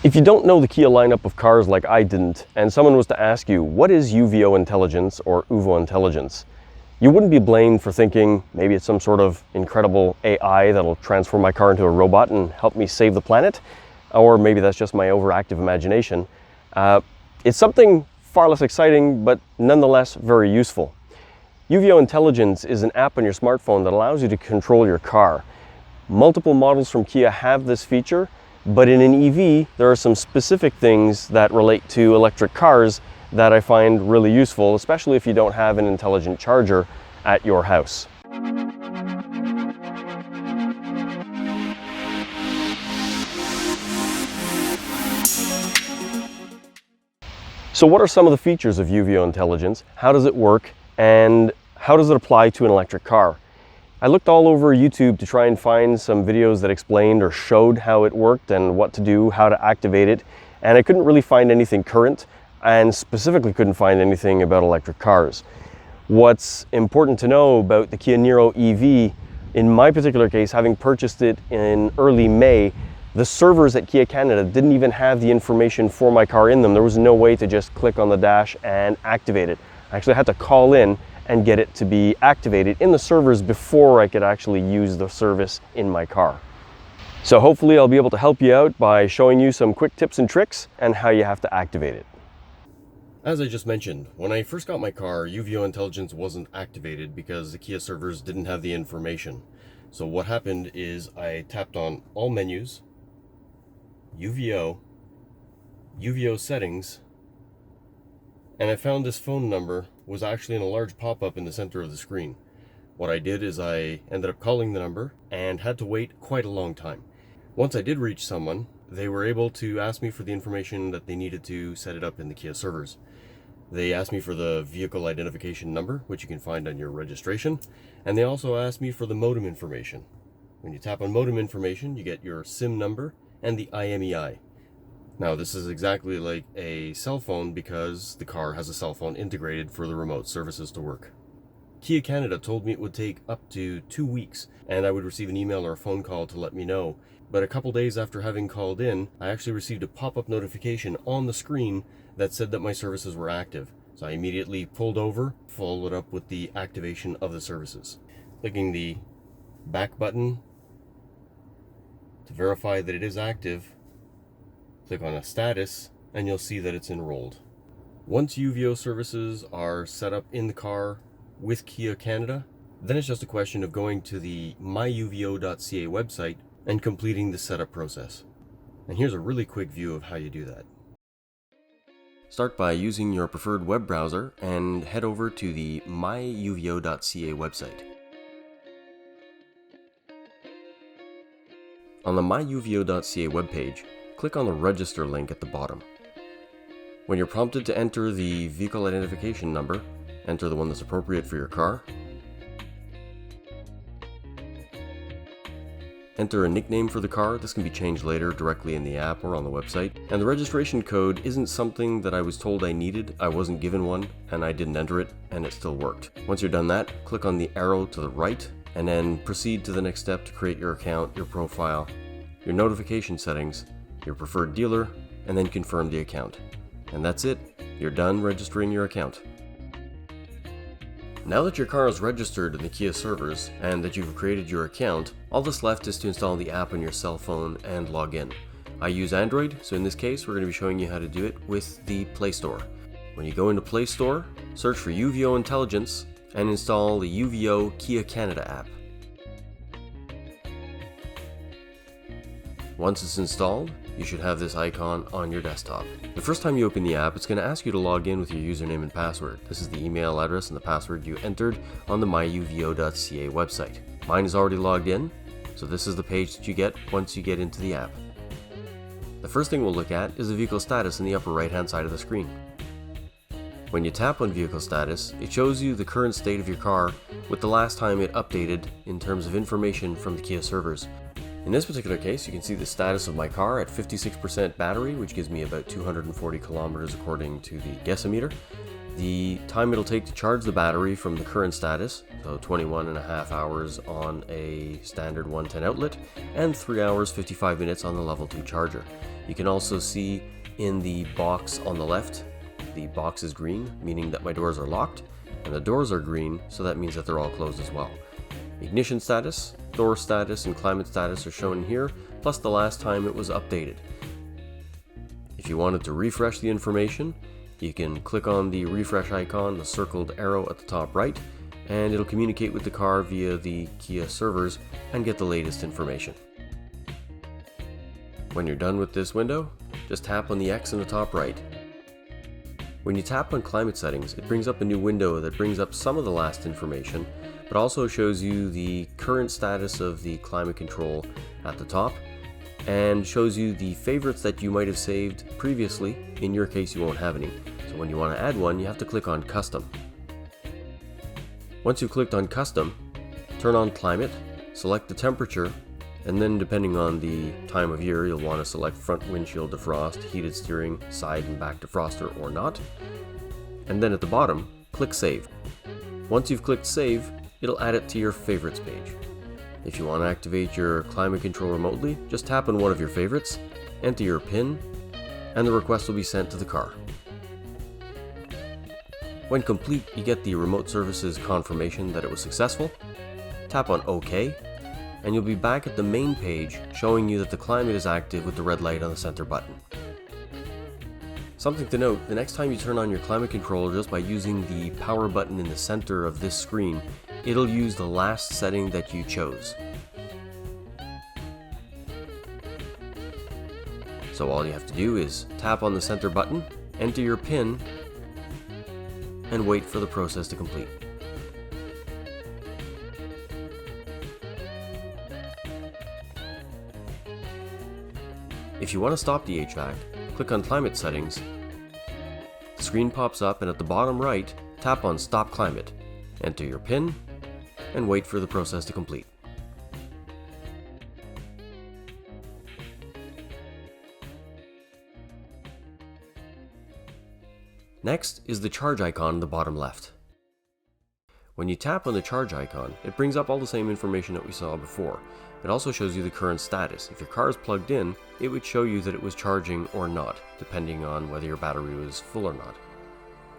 If you don't know the Kia lineup of cars like I didn't, and someone was to ask you, what is UVO intelligence or UVO intelligence? You wouldn't be blamed for thinking maybe it's some sort of incredible AI that'll transform my car into a robot and help me save the planet, or maybe that's just my overactive imagination. It's something far less exciting, but nonetheless very useful. UVO Intelligence is an app on your smartphone that allows you to control your car. Multiple models from Kia have this feature, but in an EV, there are some specific things that relate to electric cars that I find really useful, especially if you don't have an intelligent charger at your house. So what are some of the features of UVO Intelligence? How does it work? And how does it apply to an electric car? I looked all over YouTube to try and find some videos that explained or showed how it worked and what to do, how to activate it, and I couldn't really find anything current, and specifically couldn't find anything about electric cars. What's important to know about the Kia Niro EV, in my particular case, having purchased it in early May, the servers at Kia Canada didn't even have the information for my car in them. There was no way to just click on the dash and activate it. I actually had to call in and get it to be activated in the servers before I could actually use the service in my car. So hopefully I'll be able to help you out by showing you some quick tips and tricks and how you have to activate it. As I just mentioned, when I first got my car, UVO Intelligence wasn't activated because the Kia servers didn't have the information. So what happened is I tapped on all menus, UVO settings, and I found this phone number was actually in a large pop-up in the center of the screen. What I did is I ended up calling the number and had to wait quite a long time. Once I did reach someone, they were able to ask me for the information that they needed to set it up in the Kia servers. They asked me for the vehicle identification number, which you can find on your registration, and they also asked me for the modem information. When you tap on modem information, you get your SIM number and the IMEI. Now, this is exactly like a cell phone because the car has a cell phone integrated for the remote services to work. Kia Canada told me it would take up to 2 weeks and I would receive an email or a phone call to let me know. But a couple days after having called in, I actually received a pop-up notification on the screen that said that my services were active. So I immediately pulled over, followed up with the activation of the services. Clicking the back button to verify that it is active, click on a status, and you'll see that it's enrolled. Once UVO services are set up in the car with Kia Canada, then it's just a question of going to the myuvo.ca website and completing the setup process. And here's a really quick view of how you do that. Start by using your preferred web browser and head over to the myuvo.ca website. On the myuvo.ca webpage, click on the register link at the bottom. When you're prompted to enter the vehicle identification number, enter the one that's appropriate for your car. Enter a nickname for the car. This can be changed later directly in the app or on the website. And the registration code isn't something that I was told I needed. I wasn't given one and I didn't enter it and it still worked. Once you're done that, click on the arrow to the right and then proceed to the next step to create your account, your profile, your notification settings, your preferred dealer, and then confirm the account. And that's it. You're done registering your account. Now that your car is registered in the Kia servers and that you've created your account, all that's left is to install the app on your cell phone and log in. I use Android, so in this case we're going to be showing you how to do it with the Play Store. When you go into Play Store, search for UVO Intelligence and install the UVO Kia Canada app. Once it's installed, you should have this icon on your desktop. The first time you open the app, it's going to ask you to log in with your username and password. This is the email address and the password you entered on the myuvo.ca website. Mine is already logged in, so this is the page that you get once you get into the app. The first thing we'll look at is the vehicle status in the upper right hand side of the screen. When you tap on vehicle status, it shows you the current state of your car with the last time it updated in terms of information from the Kia servers. In this particular case, you can see the status of my car at 56% battery, which gives me about 240 kilometers according to the Guessimeter. The time it'll take to charge the battery from the current status, so 21.5 hours on a standard 110 outlet, and 3 hours 55 minutes on the level 2 charger. You can also see in the box on the left, the box is green, meaning that my doors are locked, and the doors are green, so that means that they're all closed as well. Ignition status, door status, and climate status are shown here, plus the last time it was updated. If you wanted to refresh the information, you can click on the refresh icon, the circled arrow at the top right, and it'll communicate with the car via the Kia servers and get the latest information. When you're done with this window, just tap on the X in the top right. When you tap on climate settings, it brings up a new window that brings up some of the last information, but also shows you the current status of the climate control at the top, and shows you the favorites that you might have saved previously. In your case, you won't have any. So when you want to add one, you have to click on Custom. Once you've clicked on Custom, turn on Climate, select the temperature, and then depending on the time of year, you'll want to select front windshield defrost, heated steering, side and back defroster or not. And then at the bottom, click Save. Once you've clicked Save, it'll add it to your favorites page. If you want to activate your climate control remotely, just tap on one of your favorites, enter your PIN, and the request will be sent to the car. When complete, you get the remote services confirmation that it was successful. Tap on OK, and you'll be back at the main page showing you that the climate is active with the red light on the center button. Something to note, the next time you turn on your climate controller just by using the power button in the center of this screen, it'll use the last setting that you chose. So all you have to do is tap on the center button, enter your PIN, and wait for the process to complete. If you want to stop the HVAC, click on Climate Settings. The screen pops up, and at the bottom right, tap on Stop Climate, enter your PIN, and wait for the process to complete. Next is the charge icon in the bottom left. When you tap on the charge icon, it brings up all the same information that we saw before. It also shows you the current status. If your car is plugged in, it would show you that it was charging or not, depending on whether your battery was full or not.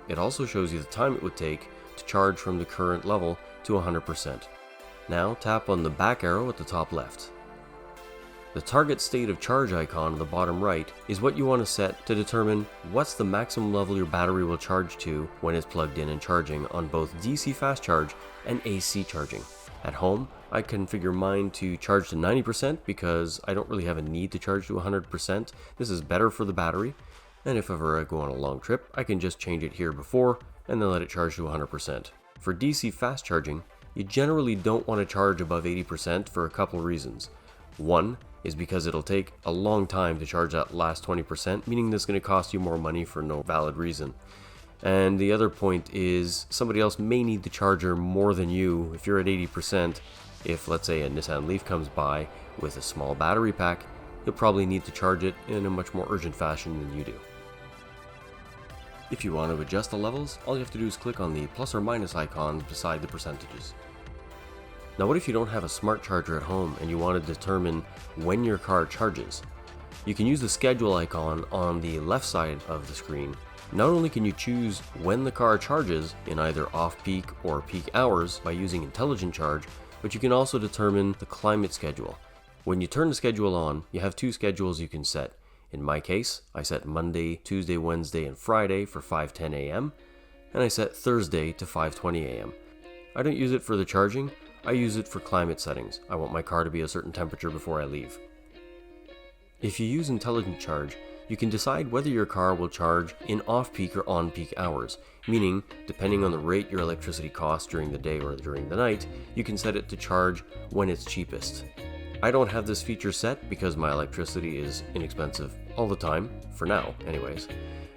It also shows you the time it would take to charge from the current level to 100%. Now tap on the back arrow at the top left. The target state of charge icon on the bottom right is what you want to set to determine what's the maximum level your battery will charge to when it's plugged in and charging on both DC fast charge and AC charging. At home, I configure mine to charge to 90% because I don't really have a need to charge to 100%. This is better for the battery, and if ever I go on a long trip, I can just change it here before and then let it charge to 100%. For DC fast charging, you generally don't want to charge above 80% for a couple reasons. One is because it'll take a long time to charge that last 20%, meaning that's going to cost you more money for no valid reason. And the other point is somebody else may need the charger more than you. If you're at 80%, if let's say a Nissan Leaf comes by with a small battery pack, you'll probably need to charge it in a much more urgent fashion than you do. If you want to adjust the levels, all you have to do is click on the plus or minus icons beside the percentages. Now what if you don't have a smart charger at home and you want to determine when your car charges? You can use the schedule icon on the left side of the screen. Not only can you choose when the car charges in either off-peak or peak hours by using Intelligent Charge, but you can also determine the climate schedule. When you turn the schedule on, you have two schedules you can set. In my case, I set Monday, Tuesday, Wednesday, and Friday for 5:10 a.m., and I set Thursday to 5:20 a.m. I don't use it for the charging, I use it for climate settings. I want my car to be a certain temperature before I leave. If you use Intelligent Charge, you can decide whether your car will charge in off-peak or on-peak hours, meaning, depending on the rate your electricity costs during the day or during the night, you can set it to charge when it's cheapest. I don't have this feature set because my electricity is inexpensive all the time, for now anyways,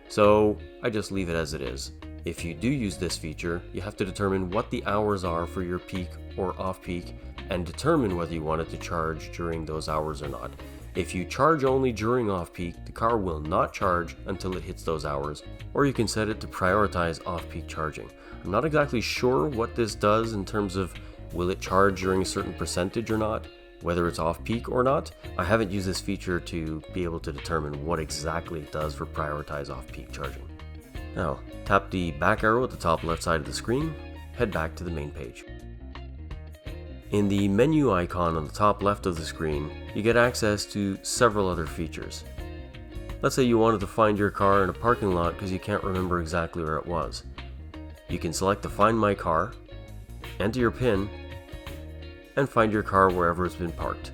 so I just leave it as it is. If you do use this feature, you have to determine what the hours are for your peak or off-peak and determine whether you want it to charge during those hours or not. If you charge only during off-peak, the car will not charge until it hits those hours, or you can set it to prioritize off-peak charging. I'm not exactly sure what this does in terms of will it charge during a certain percentage or not. whether it's off-peak or not. I haven't used this feature to be able to determine what exactly it does for prioritize off-peak charging. Now, tap the back arrow at the top left side of the screen, head back to the main page. In the menu icon on the top left of the screen, you get access to several other features. Let's say you wanted to find your car in a parking lot because you can't remember exactly where it was. You can select the Find My Car, enter your PIN, and find your car wherever it's been parked.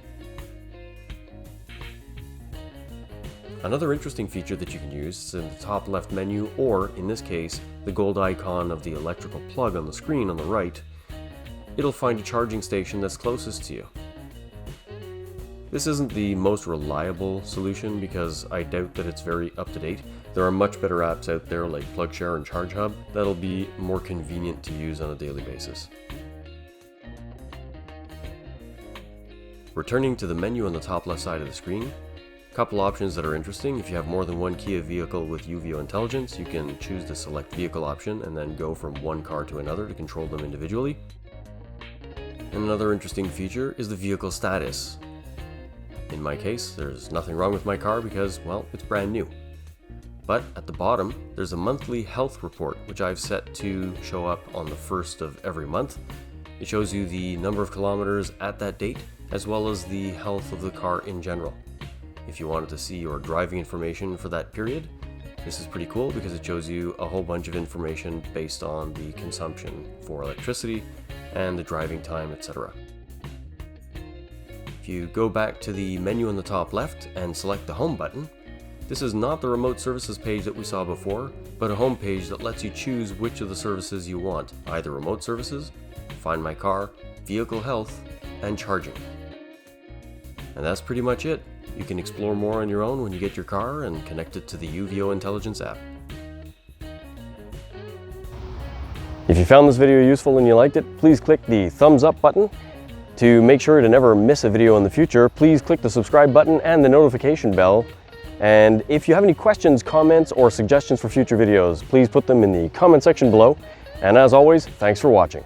Another interesting feature that you can use is in the top left menu, or in this case, the gold icon of the electrical plug on the screen on the right. It'll find a charging station that's closest to you. This isn't the most reliable solution because I doubt that it's very up to date. There are much better apps out there like PlugShare and ChargeHub that'll be more convenient to use on a daily basis. Returning to the menu on the top left side of the screen, a couple options that are interesting. If you have more than one Kia vehicle with UVO intelligence, you can choose the select vehicle option and then go from one car to another to control them individually. And another interesting feature is the vehicle status. In my case, there's nothing wrong with my car because, well, it's brand new. But at the bottom, there's a monthly health report, which I've set to show up on the 1st of every month. It shows you the number of kilometers at that date, as well as the health of the car in general. If you wanted to see your driving information for that period, this is pretty cool because it shows you a whole bunch of information based on the consumption for electricity and the driving time, etc. If you go back to the menu on the top left and select the Home button, this is not the remote services page that we saw before, but a home page that lets you choose which of the services you want, either remote services, Find My Car, vehicle health, and charging. And that's pretty much it. You can explore more on your own when you get your car and connect it to the UVO Intelligence app. If you found this video useful and you liked it, please click the thumbs up button. To make sure to never miss a video in the future, please click the subscribe button and the notification bell. And if you have any questions, comments, or suggestions for future videos, please put them in the comment section below. And as always, thanks for watching.